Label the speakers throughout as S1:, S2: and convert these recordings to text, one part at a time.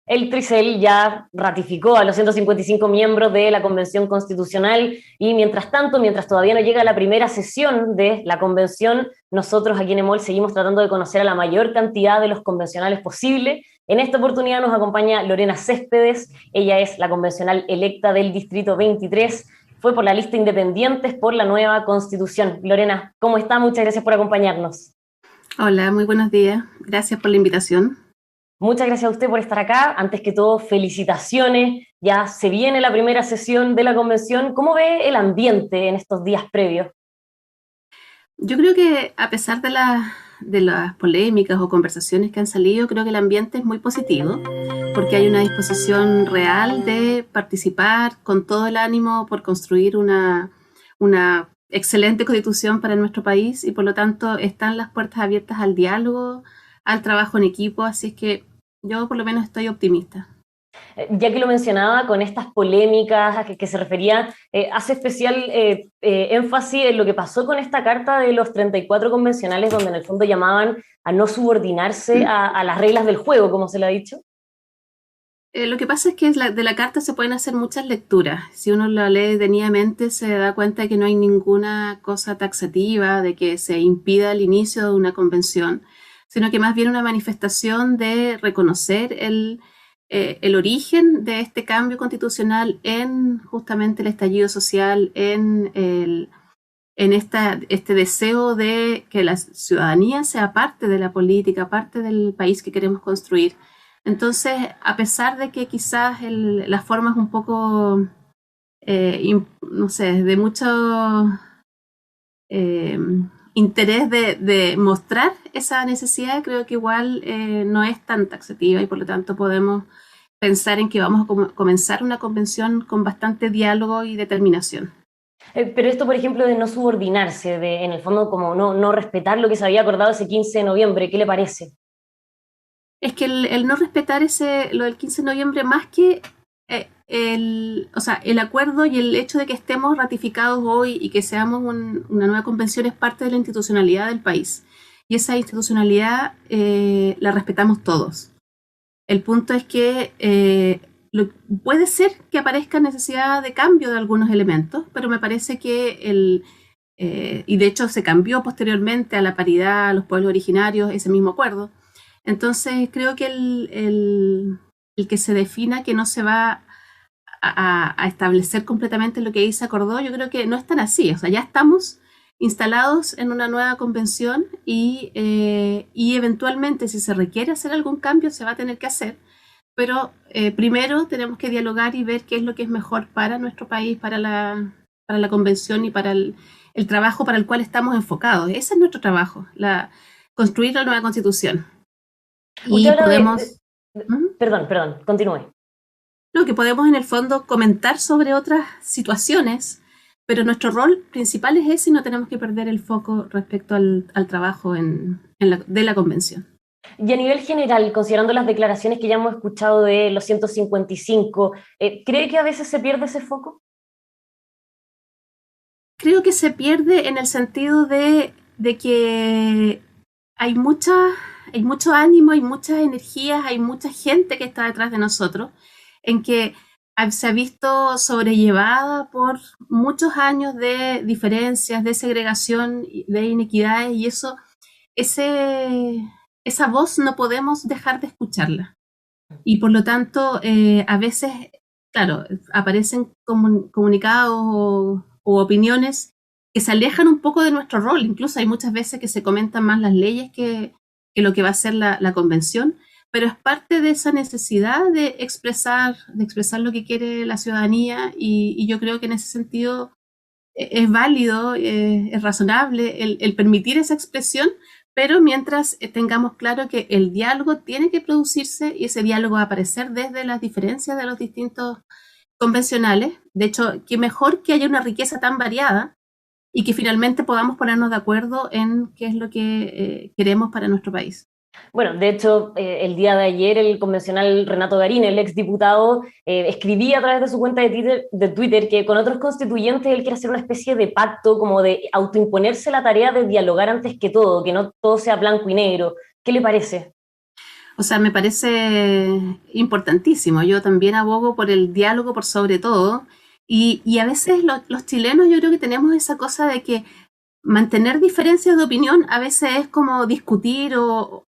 S1: El Tricel ya ratificó a los 155 miembros de la Convención Constitucional y mientras tanto, mientras todavía no llega la primera sesión de la convención, nosotros aquí en EMOL seguimos tratando de conocer a la mayor cantidad de los convencionales posible. En esta oportunidad nos acompaña Lorena Céspedes, ella es la convencional electa del Distrito 23, fue por la lista Independientes por la nueva Constitución. Lorena, ¿cómo está? Muchas gracias por acompañarnos.
S2: Hola, muy buenos días. Gracias por la invitación.
S1: Muchas gracias a usted por estar acá. Antes que todo, felicitaciones. Ya se viene la primera sesión de la convención. ¿Cómo ve el ambiente en estos días previos?
S2: Yo creo que a pesar de las polémicas o conversaciones que han salido, creo que el ambiente es muy positivo porque hay una disposición real de participar con todo el ánimo por construir una excelente constitución para nuestro país y por lo tanto están las puertas abiertas al diálogo, al trabajo en equipo, así es que yo por lo menos estoy optimista.
S1: Ya que lo mencionaba con estas polémicas a que se refería, hace especial énfasis en lo que pasó con esta carta de los 34 convencionales, donde en el fondo llamaban a no subordinarse a las reglas del juego, como se le ha dicho.
S2: Lo que pasa es que de la carta se pueden hacer muchas lecturas. Si uno la lee detenidamente, se da cuenta de que no hay ninguna cosa taxativa, de que se impida el inicio de una convención, sino que más bien una manifestación de reconocer el origen de este cambio constitucional en justamente el estallido social, en este deseo de que la ciudadanía sea parte de la política, parte del país que queremos construir. Entonces, a pesar de que quizás la forma es un poco, no sé, de mucho eh, interés de mostrar esa necesidad, creo que igual no es tan taxativa y por lo tanto podemos pensar en que vamos a comenzar una convención con bastante diálogo y determinación.
S1: Pero esto, por ejemplo, de no subordinarse, de en el fondo como no respetar lo que se había acordado ese 15 de noviembre, ¿qué le parece?
S2: Es que el no respetar lo del 15 de noviembre, más que o sea, el acuerdo y el hecho de que estemos ratificados hoy y que seamos una nueva convención es parte de la institucionalidad del país. Y esa institucionalidad la respetamos todos. El punto es que puede ser que aparezca necesidad de cambio de algunos elementos, pero me parece que y de hecho se cambió posteriormente a la paridad, a los pueblos originarios, ese mismo acuerdo. Entonces creo que el que se defina que no se va a establecer completamente lo que ahí se acordó, yo creo que no es tan así. O sea, ya estamos instalados en una nueva convención y eventualmente si se requiere hacer algún cambio se va a tener que hacer, pero primero tenemos que dialogar y ver qué es lo que es mejor para nuestro país, para la convención y para el trabajo para el cual estamos enfocados. Ese es nuestro trabajo, construir la nueva constitución.
S1: Usted
S2: Y
S1: habla
S2: podemos,
S1: perdón, continúe.
S2: no, que podemos en el fondo comentar sobre otras situaciones, pero nuestro rol principal es ese y no tenemos que perder el foco respecto al trabajo de la convención.
S1: Y a nivel general, considerando las declaraciones que ya hemos escuchado de los 155, ¿cree que a veces se pierde ese foco?
S2: Creo que se pierde en el sentido de que hay hay mucho ánimo, hay muchas energías, hay mucha gente que está detrás de nosotros, en que se ha visto sobrellevada por muchos años de diferencias, de segregación, de inequidades, y ese, esa voz no podemos dejar de escucharla. Y por lo tanto, a veces, claro, aparecen comunicados o opiniones que se alejan un poco de nuestro rol. Incluso hay muchas veces que se comentan más las leyes que lo que va a ser la convención, pero es parte de esa necesidad de expresar lo que quiere la ciudadanía y yo creo que en ese sentido es válido, es razonable el permitir esa expresión, pero mientras tengamos claro que el diálogo tiene que producirse y ese diálogo va a aparecer desde las diferencias de los distintos convencionales. De hecho, qué mejor que haya una riqueza tan variada y que finalmente podamos ponernos de acuerdo en qué es lo que queremos para nuestro país.
S1: Bueno, de hecho, el día de ayer el convencional Renato Garín, el exdiputado, escribía a través de su cuenta de Twitter que con otros constituyentes él quiere hacer una especie de pacto, como de autoimponerse la tarea de dialogar antes que todo, que no todo sea blanco y negro. ¿Qué le parece?
S2: O sea, me parece importantísimo. Yo también abogo por el diálogo por sobre todo. Y a veces los chilenos yo creo que tenemos esa cosa de que mantener diferencias de opinión a veces es como discutir o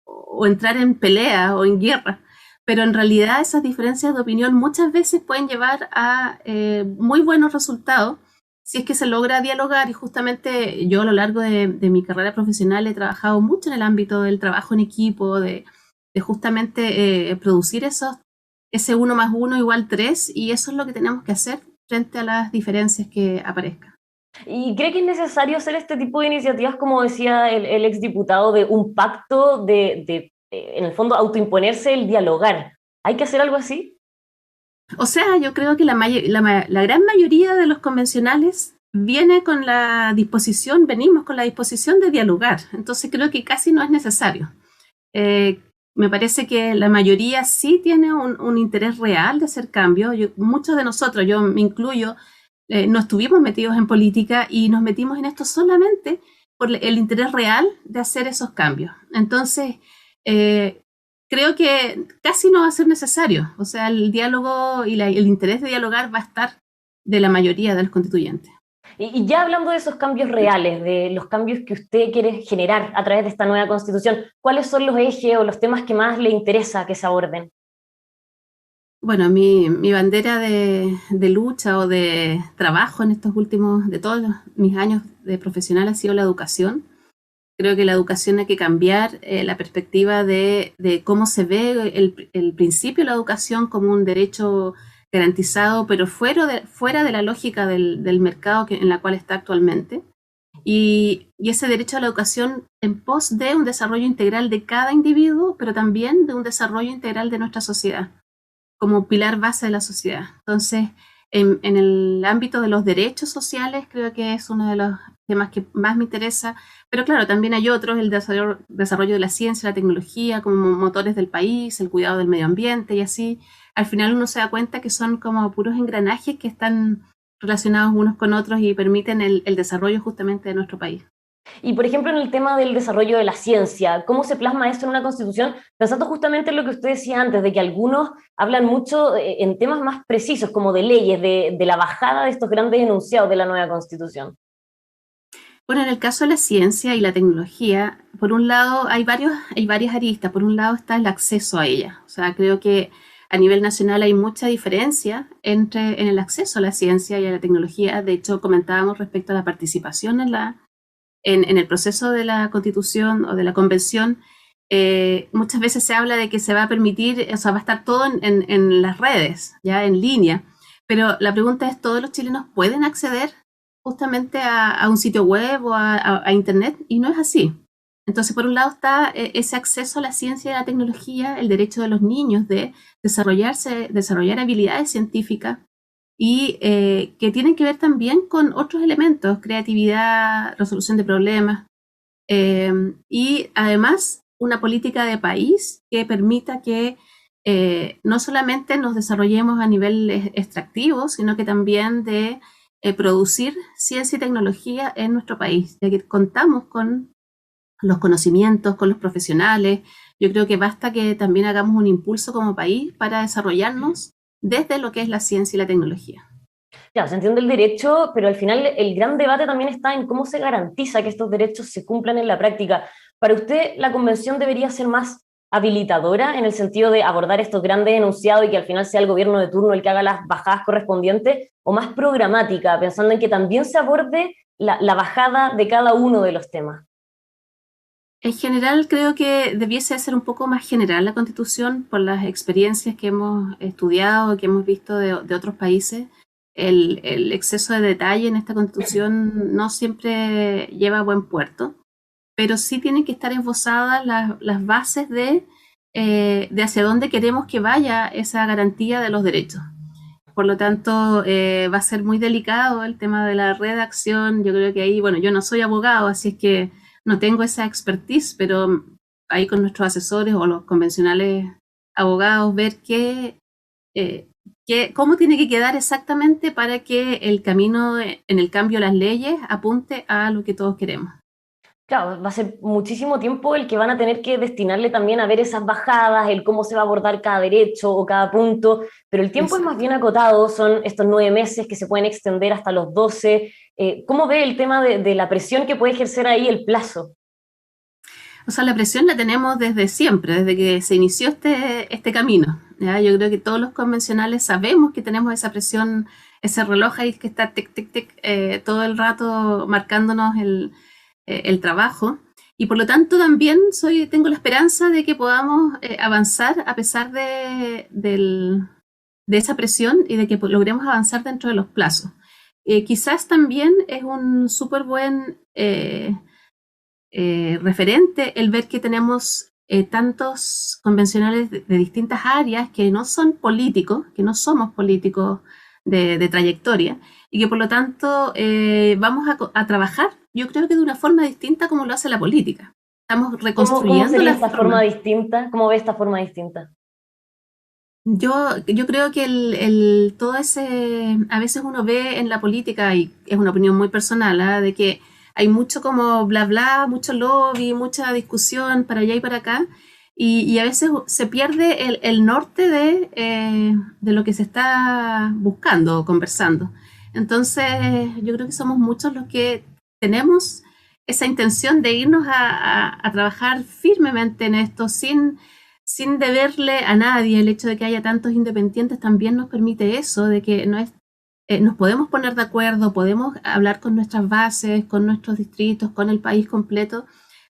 S2: entrar en pelea o en guerra. Pero en realidad esas diferencias de opinión muchas veces pueden llevar a muy buenos resultados si es que se logra dialogar. Y justamente yo a lo largo de mi carrera profesional he trabajado mucho en el ámbito del trabajo en equipo, de justamente producir ese uno más uno igual tres, y eso es lo que tenemos que hacer frente a las diferencias que aparezcan.
S1: ¿Y cree que es necesario hacer este tipo de iniciativas, como decía el exdiputado, de un pacto en el fondo, autoimponerse el dialogar? ¿Hay que hacer algo así?
S2: O sea, yo creo que la gran mayoría de los convencionales venimos con la disposición de dialogar, entonces creo que casi no es necesario. Eh, Me parece que la mayoría sí tiene un interés real de hacer cambios. Muchos de nosotros, yo me incluyo, no estuvimos metidos en política y nos metimos en esto solamente por el interés real de hacer esos cambios. Entonces, eh, creo que casi no va a ser necesario. O sea, el diálogo y el interés de dialogar va a estar de la mayoría de los constituyentes.
S1: Y ya hablando de esos cambios reales, de los cambios que usted quiere generar a través de esta nueva constitución, ¿cuáles son los ejes o los temas que más le interesa que se aborden?
S2: Bueno, mi bandera de lucha o de trabajo en estos últimos, de todos mis años de profesional, ha sido la educación. Creo que la educación hay que cambiar la perspectiva de cómo se ve el principio de la educación como un derecho garantizado, pero fuera de la lógica del mercado en la cual está actualmente. Y ese derecho a la educación en pos de un desarrollo integral de cada individuo, pero también de un desarrollo integral de nuestra sociedad como pilar base de la sociedad. Entonces, en el ámbito de los derechos sociales, creo que es uno de los temas que más me interesa, pero claro, también hay otros, el desarrollo de la ciencia, la tecnología como motores del país, el cuidado del medio ambiente y así. Al final uno se da cuenta que son como puros engranajes que están relacionados unos con otros y permiten el desarrollo justamente de nuestro país.
S1: Y por ejemplo, en el tema del desarrollo de la ciencia, ¿cómo se plasma esto en una constitución? Pensando justamente en lo que usted decía antes, de que algunos hablan mucho en temas más precisos, como de leyes, de la bajada de estos grandes enunciados de la nueva constitución.
S2: Bueno, en el caso de la ciencia y la tecnología, por un lado hay varias aristas. Por un lado está el acceso a ella. O sea, creo que a nivel nacional hay mucha diferencia en el acceso a la ciencia y a la tecnología. De hecho, comentábamos respecto a la participación en el proceso de la constitución o de la convención. Muchas veces se habla de que se va a permitir, o sea, va a estar todo en las redes, ya en línea. Pero la pregunta es, ¿todos los chilenos pueden acceder justamente a un sitio web o a Internet? Y no es así. Entonces, por un lado está ese acceso a la ciencia y a la tecnología, el derecho de los niños de desarrollar habilidades científicas y que tienen que ver también con otros elementos, creatividad, resolución de problemas, eh, y además una política de país que permita que no solamente nos desarrollemos a nivel extractivo, sino que también de producir ciencia y tecnología en nuestro país, ya que contamos con los conocimientos, con los profesionales. Yo creo que basta que también hagamos un impulso como país para desarrollarnos desde lo que es la ciencia y la tecnología.
S1: Claro, se entiende el derecho, pero al final el gran debate también está en cómo se garantiza que estos derechos se cumplan en la práctica. Para usted, ¿la convención debería ser más habilitadora en el sentido de abordar estos grandes enunciados y que al final sea el gobierno de turno el que haga las bajadas correspondientes, o más programática, pensando en que también se aborde la bajada de cada uno de los temas?
S2: En general, creo que debiese ser un poco más general la Constitución por las experiencias que hemos estudiado, que hemos visto de otros países. El exceso de detalle en esta Constitución no siempre lleva a buen puerto, pero sí tienen que estar esbozadas las bases de hacia dónde queremos que vaya esa garantía de los derechos. Por lo tanto, va a ser muy delicado el tema de la redacción. Yo creo que ahí, bueno, yo no soy abogado, así es que no tengo esa expertise, pero ahí con nuestros asesores o los convencionales abogados, ver eh, cómo tiene que quedar exactamente para que el camino en el cambio de las leyes apunte a lo que todos queremos.
S1: Claro, va a ser muchísimo tiempo el que van a tener que destinarle también a ver esas bajadas, el cómo se va a abordar cada derecho o cada punto, pero el tiempo es más
S2: Exacto.
S1: bien acotado, son estos 9 meses que se pueden extender hasta los 12. ¿Cómo ve el tema de la presión que puede ejercer ahí el plazo?
S2: O sea, la presión la tenemos desde siempre, desde que se inició este camino. ¿Ya? Yo creo que todos los convencionales sabemos que tenemos esa presión, ese reloj ahí que está tic, tic, tic, todo el rato marcándonos el trabajo. Y por lo tanto también tengo la esperanza de que podamos avanzar a pesar de esa presión y de que logremos avanzar dentro de los plazos. Quizás también es un súper buen referente el ver que tenemos tantos convencionales de distintas áreas que no son políticos, que no somos políticos de trayectoria y que por lo tanto vamos a trabajar, yo creo que de una forma distinta como lo hace la política. Estamos
S1: ¿Cómo
S2: reconstruyendo
S1: sería
S2: la
S1: esta forma
S2: forma.
S1: distinta? ¿Cómo ve esta forma distinta?
S2: Yo creo que todo ese, a veces uno ve en la política, y es una opinión muy personal, ¿ah? De que hay mucho como bla bla, mucho lobby, mucha discusión para allá y para acá, y a veces se pierde el norte de lo que se está buscando o conversando. Entonces, yo creo que somos muchos los que tenemos esa intención de irnos a trabajar firmemente en esto sin deberle a nadie. El hecho de que haya tantos independientes también nos permite eso, de que nos podemos poner de acuerdo, podemos hablar con nuestras bases, con nuestros distritos, con el país completo,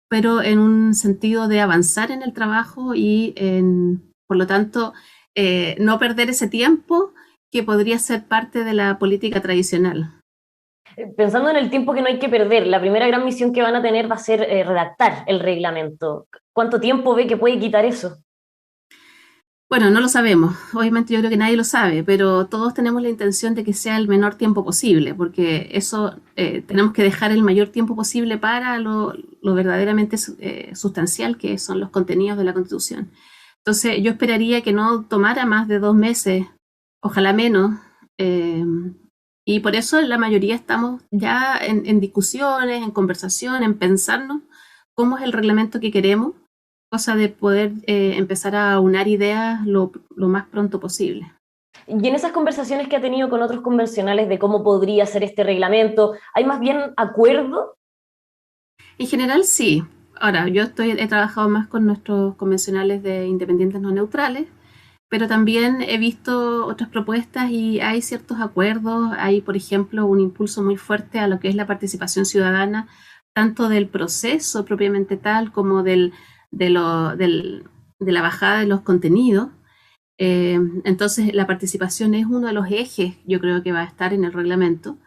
S2: pero en un sentido de avanzar en el trabajo y por lo tanto, no perder ese tiempo que podría ser parte de la política tradicional.
S1: Pensando en el tiempo que no hay que perder, la primera gran misión que van a tener va a ser redactar el reglamento. ¿Cuánto tiempo ve que puede quitar eso?
S2: Bueno, no lo sabemos. Obviamente yo creo que nadie lo sabe, pero todos tenemos la intención de que sea el menor tiempo posible, porque eso tenemos que dejar el mayor tiempo posible para lo verdaderamente sustancial que son los contenidos de la Constitución. Entonces yo esperaría que no tomara más de 2 meses, ojalá menos, eh, y por eso la mayoría estamos ya en discusiones, en conversación, en pensarnos cómo es el reglamento que queremos, cosa de poder empezar a unar ideas lo más pronto posible.
S1: Y en esas conversaciones que ha tenido con otros convencionales de cómo podría ser este reglamento, ¿hay más bien acuerdo?
S2: En general, sí. Ahora, he trabajado más con nuestros convencionales de independientes no neutrales, pero también he visto otras propuestas y hay ciertos acuerdos. Hay, por ejemplo, un impulso muy fuerte a lo que es la participación ciudadana, tanto del proceso propiamente tal como de la bajada de los contenidos. Entonces, la participación es uno de los ejes, yo creo que va a estar en el reglamento.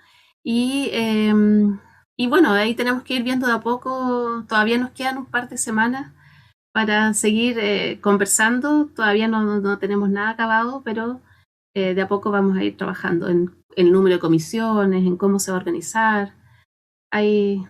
S2: Y, eh, y bueno, ahí tenemos que ir viendo de a poco, todavía nos quedan un par de semanas para seguir conversando, todavía no tenemos nada acabado, pero de a poco vamos a ir trabajando en el número de comisiones, en cómo se va a organizar. Hay,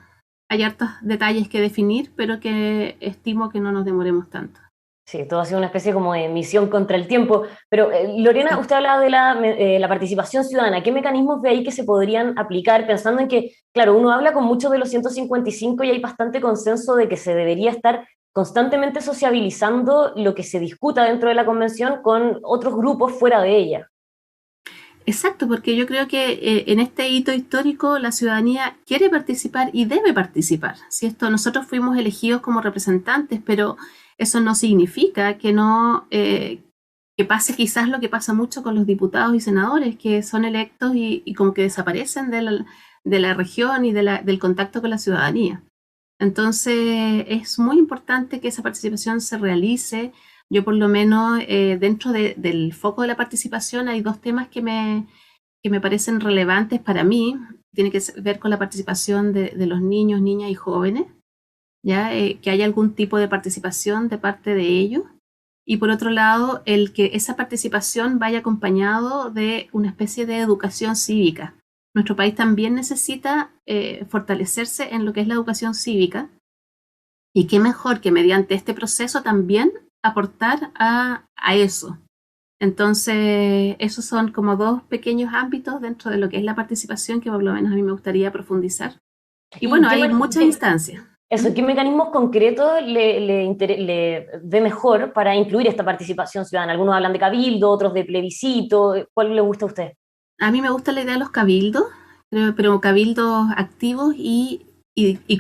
S2: hay hartos detalles que definir, pero que estimo que no nos demoremos tanto.
S1: Sí, todo ha sido una especie como de misión contra el tiempo. Pero, Lorena,
S2: Sí.
S1: usted hablaba de la participación ciudadana. ¿Qué mecanismos ve ahí que se podrían aplicar pensando en que, claro, uno habla con muchos de los 155 y hay bastante consenso de que se debería estar constantemente sociabilizando lo que se discuta dentro de la convención con otros grupos fuera de ella?
S2: Exacto, porque yo creo que en este hito histórico la ciudadanía quiere participar y debe participar. Si esto nosotros fuimos elegidos como representantes, pero eso no significa que no que pase quizás lo que pasa mucho con los diputados y senadores que son electos y como que desaparecen de la región y del contacto con la ciudadanía. Entonces es muy importante que esa participación se realice. Yo por lo menos dentro del foco de la participación hay dos temas que me parecen relevantes para mí. Tiene que ver con la participación de los niños, niñas y jóvenes, ¿ya? Que haya algún tipo de participación de parte de ellos. Y por otro lado, el que esa participación vaya acompañado de una especie de educación cívica. Nuestro país también necesita fortalecerse en lo que es la educación cívica y qué mejor que mediante este proceso también aportar a eso. Entonces, esos son como dos pequeños ámbitos dentro de lo que es la participación que por lo menos a mí me gustaría profundizar. Y
S1: ¿Y
S2: bueno, hay muchas instancias.
S1: Eso, ¿qué mecanismos concretos le ve mejor para incluir esta participación ciudadana? Algunos hablan de cabildo, otros de plebiscito. ¿Cuál le gusta a usted?
S2: A mí me gusta la idea de los cabildos, pero cabildos activos y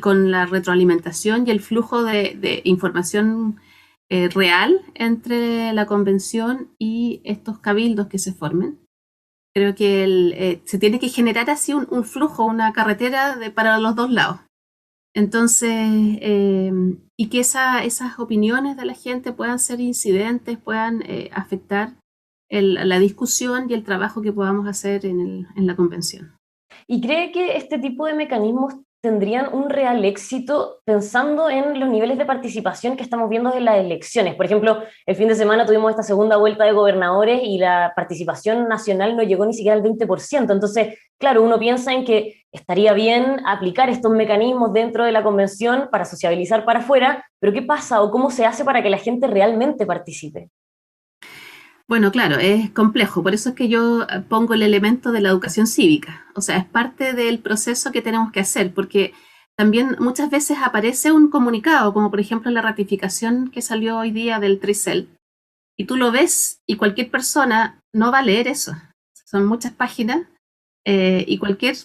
S2: con la retroalimentación y el flujo de información real entre la convención y estos cabildos que se formen. Creo que se tiene que generar así un flujo, una carretera para los dos lados. Entonces, y que esas opiniones de la gente puedan ser incidentes, puedan afectar la discusión y el trabajo que podamos hacer en la convención.
S1: ¿Y cree que este tipo de mecanismos tendrían un real éxito pensando en los niveles de participación que estamos viendo en las elecciones? Por ejemplo, el fin de semana tuvimos esta segunda vuelta de gobernadores y la participación nacional no llegó ni siquiera al 20%. Entonces, claro, uno piensa en que estaría bien aplicar estos mecanismos dentro de la convención para sociabilizar para afuera, pero ¿qué pasa o cómo se hace para que la gente realmente participe?
S2: Bueno, claro, es complejo, por eso es que yo pongo el elemento de la educación cívica, o sea, es parte del proceso que tenemos que hacer, porque también muchas veces aparece un comunicado, como por ejemplo la ratificación que salió hoy día del Tricel, y tú lo ves y cualquier persona no va a leer eso, son muchas páginas y cualquier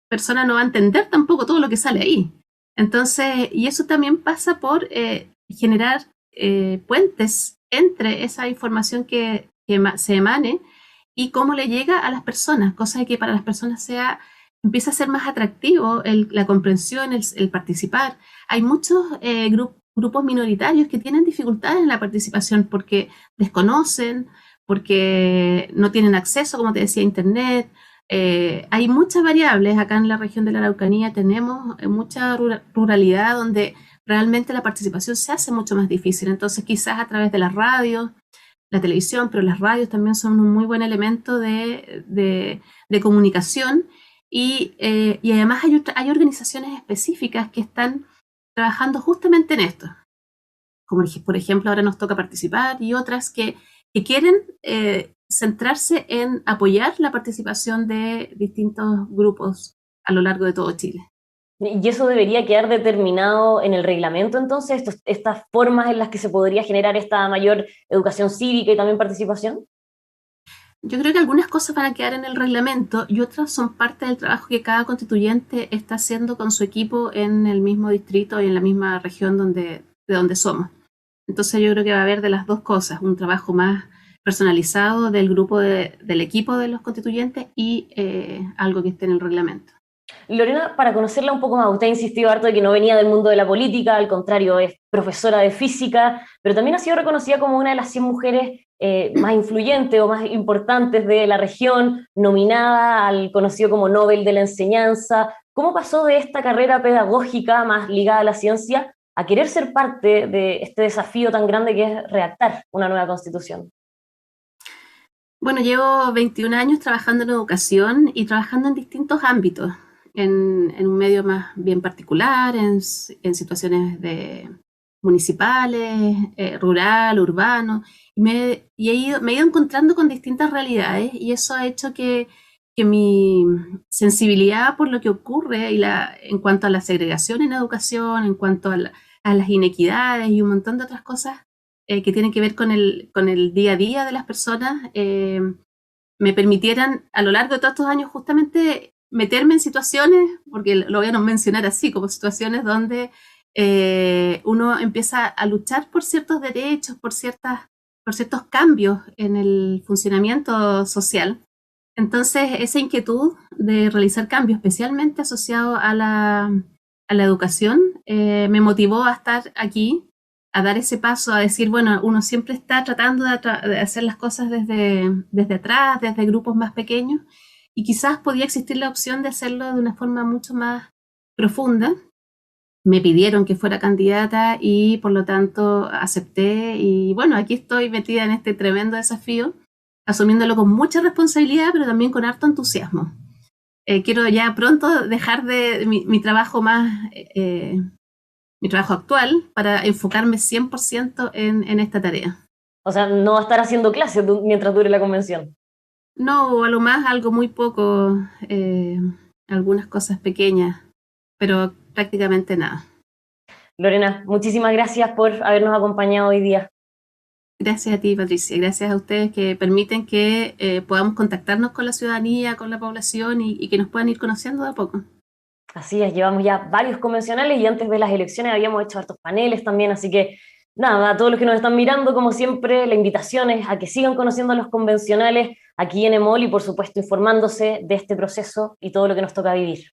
S2: persona no va a entender tampoco todo lo que sale ahí. Entonces, y eso también pasa por generar puentes entre esa información que se emane y cómo le llega a las personas, cosa de que para las personas empieza a ser más atractivo la comprensión, el participar. Hay muchos grupos minoritarios que tienen dificultades en la participación porque desconocen, porque no tienen acceso, como te decía, a Internet. Hay muchas variables. Acá en la región de la Araucanía tenemos mucha ruralidad donde realmente la participación se hace mucho más difícil. Entonces, quizás a través de las radios, la televisión, pero las radios también son un muy buen elemento de comunicación y además hay organizaciones específicas que están trabajando justamente en esto. Como por ejemplo, ahora nos toca participar y otras que quieren centrarse en apoyar la participación de distintos grupos a lo largo de todo Chile.
S1: ¿Y eso debería quedar determinado en el reglamento entonces, estas formas en las que se podría generar esta mayor educación cívica y también participación?
S2: Yo creo que algunas cosas van a quedar en el reglamento y otras son parte del trabajo que cada constituyente está haciendo con su equipo en el mismo distrito y en la misma región de donde somos. Entonces yo creo que va a haber de las dos cosas, un trabajo más personalizado del grupo del equipo de los constituyentes y algo que esté en el reglamento.
S1: Lorena, para conocerla un poco más, usted ha insistido harto de que no venía del mundo de la política, al contrario, es profesora de física, pero también ha sido reconocida como una de las 100 mujeres más influyentes o más importantes de la región, nominada al conocido como Nobel de la Enseñanza. ¿Cómo pasó de esta carrera pedagógica más ligada a la ciencia a querer ser parte de este desafío tan grande que es redactar una nueva constitución?
S2: Bueno, llevo 21 años trabajando en educación y trabajando en distintos ámbitos, en un medio más bien particular, en situaciones municipales, rural, urbano, me he ido encontrando con distintas realidades y eso ha hecho que mi sensibilidad por lo que ocurre en cuanto a la segregación en educación, en cuanto a las inequidades y un montón de otras cosas que tienen que ver con el día a día de las personas, me permitieran a lo largo de todos estos años justamente meterme en situaciones, porque lo voy a mencionar así, como situaciones donde uno empieza a luchar por ciertos derechos, por ciertos cambios en el funcionamiento social. Entonces, esa inquietud de realizar cambios, especialmente asociado a la educación, me motivó a estar aquí, a dar ese paso, a decir, bueno, uno siempre está tratando de hacer las cosas desde atrás, desde grupos más pequeños, y quizás podía existir la opción de hacerlo de una forma mucho más profunda. Me pidieron que fuera candidata y por lo tanto acepté y bueno, aquí estoy metida en este tremendo desafío, asumiéndolo con mucha responsabilidad, pero también con harto entusiasmo. Quiero ya pronto dejar mi trabajo mi trabajo actual para enfocarme 100% en esta tarea.
S1: O sea, no va a estar haciendo clases mientras dure la convención.
S2: No, o a lo más algo muy poco, algunas cosas pequeñas, pero prácticamente nada.
S1: Lorena, muchísimas gracias por habernos acompañado hoy día.
S2: Gracias a ti, Patricia. Gracias a ustedes que permiten que podamos contactarnos con la ciudadanía, con la población y que nos puedan ir conociendo de a poco.
S1: Así es, llevamos ya varios convencionales y antes de las elecciones habíamos hecho hartos paneles también, así que nada, a todos los que nos están mirando, como siempre, la invitación es a que sigan conociendo a los convencionales aquí en EMOL y por supuesto informándose de este proceso y todo lo que nos toca vivir.